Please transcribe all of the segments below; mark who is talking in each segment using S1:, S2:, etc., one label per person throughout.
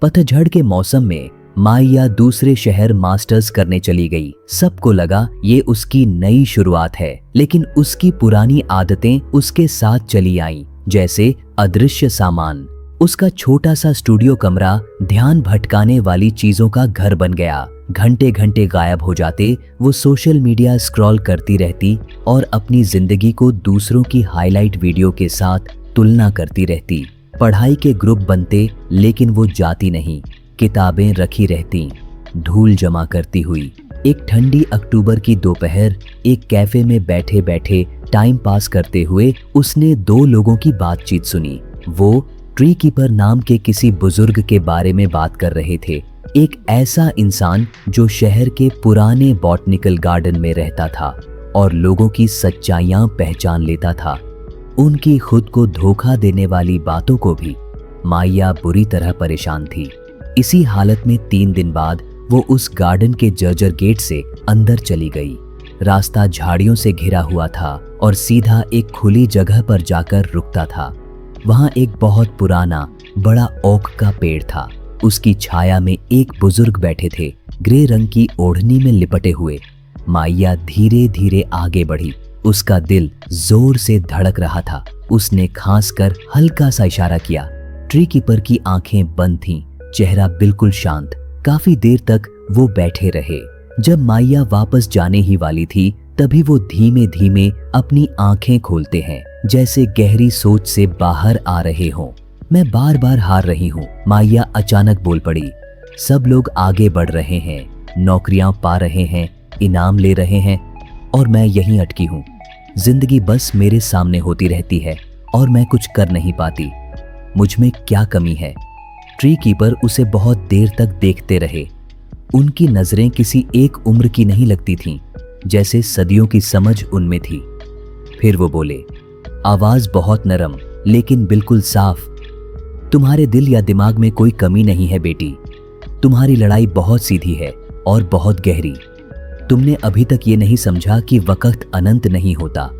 S1: पतझड़ के मौसम में माइया दूसरे शहर मास्टर्स करने चली गई। सबको लगा ये उसकी नई शुरुआत है, लेकिन उसकी पुरानी आदतें उसके साथ चली आईं, जैसे अदृश्य सामान। उसका छोटा सा स्टूडियो कमरा ध्यान भटकाने वाली चीजों का घर बन गया। घंटे घंटे गायब हो जाते, वो सोशल मीडिया स्क्रॉल करती रहती और अपनी जिंदगी को दूसरों की हाईलाइट वीडियो के साथ तुलना करती रहती। पढ़ाई के ग्रुप बनते, लेकिन वो जाती नहीं। किताबें रखी रहती, धूल जमा करती हुई। एक ठंडी अक्टूबर की दोपहर एक कैफे में बैठे बैठे टाइम पास करते हुए उसने दो लोगों की बातचीत सुनी। वो ट्री कीपर नाम के किसी बुजुर्ग के बारे में बात कर रहे थे। एक ऐसा इंसान जो शहर के पुराने बॉटनिकल गार्डन में रहता था और लोगों की सच्चाइयां पहचान लेता था। उनकी खुद को धोखा देने वाली बातों को भी माइया बुरी तरह परेशान थी। इसी हालत में 3 दिन बाद वो उस गार्डन के जर्जर गेट से अंदर चली गई। रास्ता झाड़ियों से घिरा हुआ था और सीधा एक खुली जगह पर जाकर रुकता था। वहां एक बहुत पुराना बड़ा ओक का पेड़ था। उसकी छाया में एक बुजुर्ग बैठे थे, ग्रे रंग की ओढ़नी में लिपटे हुए। माइया धीरे धीरे आगे बढ़ी। उसका दिल जोर से धड़क रहा था। उसने खांस कर हल्का सा इशारा किया। ट्री कीपर की आंखें बंद थीं, चेहरा बिल्कुल शांत। काफी देर तक वो बैठे रहे। जब माइया वापस जाने ही वाली थी, तभी वो धीमे धीमे अपनी आंखें खोलते हैं, जैसे गहरी सोच से बाहर आ रहे हों। मैं बार बार हार रही हूँ, माइया अचानक बोल पड़ी। सब लोग आगे बढ़ रहे हैं, नौकरियां पा रहे हैं, इनाम ले रहे हैं, और मैं यहीं अटकी हूँ। जिंदगी बस मेरे सामने होती रहती है और मैं कुछ कर नहीं पाती। मुझ में क्या कमी है? ट्री कीपर उसे बहुत देर तक देखते रहे। उनकी नजरें किसी एक उम्र की नहीं लगती थीं, जैसे सदियों की समझ उनमें थी। फिर वो बोले, आवाज बहुत नरम लेकिन बिल्कुल साफ। तुम्हारे दिल या दिमाग में कोई कमी नहीं है बेटी। तुम्हारी लड़ाई बहुत सीधी है और बहुत गहरी। तुमने अभी तक ये नहीं समझा कि वक्त अनंत नहीं होता।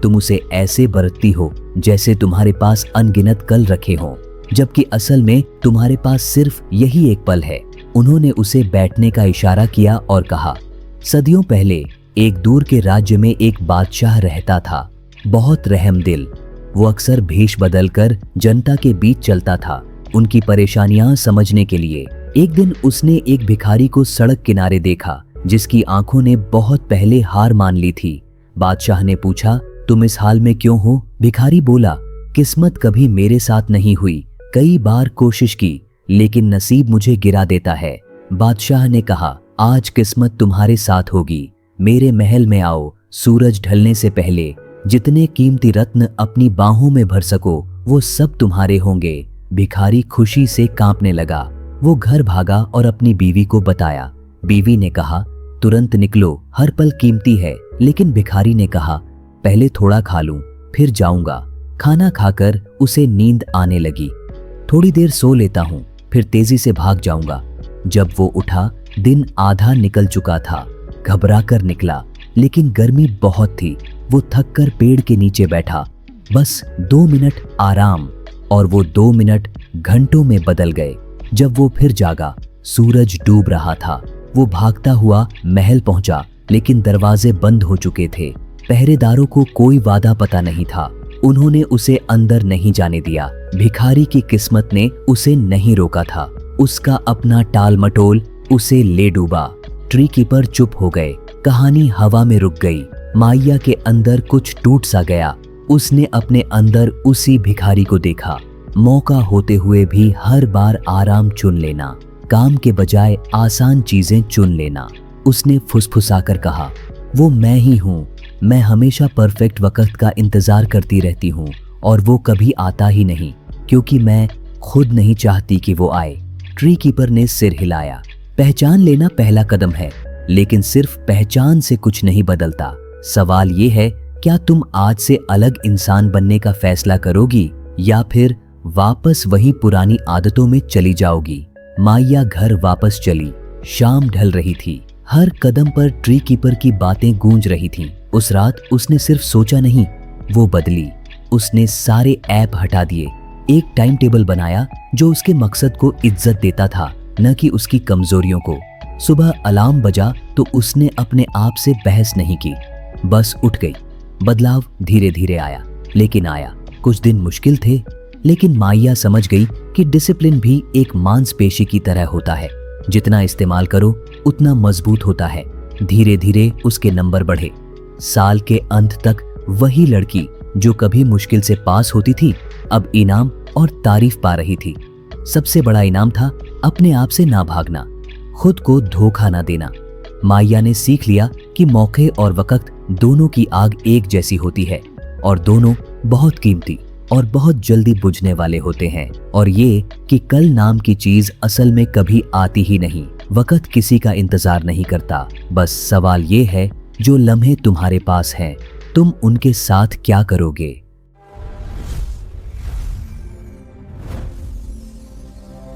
S1: तुम उसे ऐसे बरतती हो जैसे तुम्हारे पास अनगिनत कल रखे हों, जबकि असल में तुम्हारे पास सिर्फ यही एक पल है। उन्होंने उसे बैठने का इशारा किया और कहा, सदियों पहले एक दूर के राज्य में एक बादशाह रहता था, बहुत रहमदिल। वो अक्सर भेष बदलकर जनता के बीच चलता था, उनकी परेशानियां समझने के लिए। एक दिन उसने एक भिखारी को सड़क किनारे देखा, जिसकी आंखों ने बहुत पहले हार मान ली थी। बादशाह ने पूछा, तुम इस हाल में क्यों हो? भिखारी बोला, किस्मत कभी मेरे साथ नहीं हुई। कई बार कोशिश की, लेकिन नसीब मुझे गिरा देता है। बादशाह ने कहा, आज किस्मत तुम्हारे साथ होगी। मेरे महल में आओ। सूरज ढलने से पहले जितने कीमती रत्न अपनी बाहों में भर सको, वो सब तुम्हारे होंगे। भिखारी खुशी से कांपने लगा। वो घर भागा और अपनी बीवी को बताया। बीवी ने कहा, तुरंत निकलो, हर पल कीमती है। लेकिन भिखारी ने कहा, पहले थोड़ा खा लूं, फिर जाऊंगा। खाना खाकर उसे नींद आने लगी। थोड़ी देर सो लेता हूं, फिर तेजी से भाग जाऊंगा। जब वो उठा, दिन आधा निकल चुका था। घबरा कर निकला, लेकिन गर्मी बहुत थी। वो थक कर पेड़ के नीचे बैठा। बस 2 मिनट आराम, और वो 2 मिनट घंटों में बदल गए। जब वो फिर जागा, सूरज डूब रहा था। वो भागता हुआ महल पहुंचा, लेकिन दरवाजे बंद हो चुके थे। पहरेदारों को कोई वादा पता नहीं था। उन्होंने उसे अंदर नहीं जाने दिया। भिखारी की किस्मत ने उसे नहीं रोका था। उसका अपना टाल मटोल उसे ले डूबा। ट्री कीपर चुप हो गए। कहानी हवा में रुक गई। माइया के अंदर कुछ टूट सा गया। उसने अपने अंदर उसी भिखारी को देखा। मौका होते हुए भी हर बार आराम चुन लेना, काम के बजाय आसान चीजें चुन लेना। उसने फुसफुसाकर कहा, वो मैं ही हूँ। मैं हमेशा परफेक्ट वक्त का इंतजार करती रहती हूँ और वो कभी आता ही नहीं, क्योंकि मैं खुद नहीं चाहती कि वो आए। ट्री कीपर ने सिर हिलाया। पहचान लेना पहला कदम है, लेकिन सिर्फ पहचान से कुछ नहीं बदलता। सवाल ये है, क्या तुम आज से अलग इंसान बनने का फैसला करोगी या फिर वापस वही पुरानी आदतों में चली जाओगी? माइया घर वापस चली। शाम ढल रही थी। हर कदम पर ट्री कीपर की बातें गूंज रही थीं। उस रात उसने सिर्फ सोचा नहीं, वो बदली। उसने सारे ऐप हटा दिए, एक टाइम टेबल बनाया जो उसके मकसद को इज्जत देता था, न कि उसकी कमजोरियों को। सुबह अलार्म बजा तो उसने अपने आप से बहस नहीं की, बस उठ गई। बदलाव धीरे धीरे आया, लेकिन आया। कुछ दिन मुश्किल थे, लेकिन माइया समझ गई कि डिसिप्लिन भी एक मांसपेशी की तरह होता है, जितना इस्तेमाल करो उतना मजबूत होता है। धीरे धीरे उसके नंबर बढ़े। साल के अंत तक वही लड़की जो कभी मुश्किल से पास होती थी, अब इनाम और तारीफ पा रही थी। सबसे बड़ा इनाम था अपने आप से ना भागना, खुद को धोखा ना देना। माइया ने सीख लिया कि मौके और वक्त दोनों की आग एक जैसी होती है, और दोनों बहुत कीमती और बहुत जल्दी बुझने वाले होते हैं। और ये कि कल नाम की चीज असल में कभी आती ही नहीं। वक्त किसी का इंतजार नहीं करता। बस सवाल ये है, जो लम्हे तुम्हारे पास हैं, तुम उनके साथ क्या करोगे?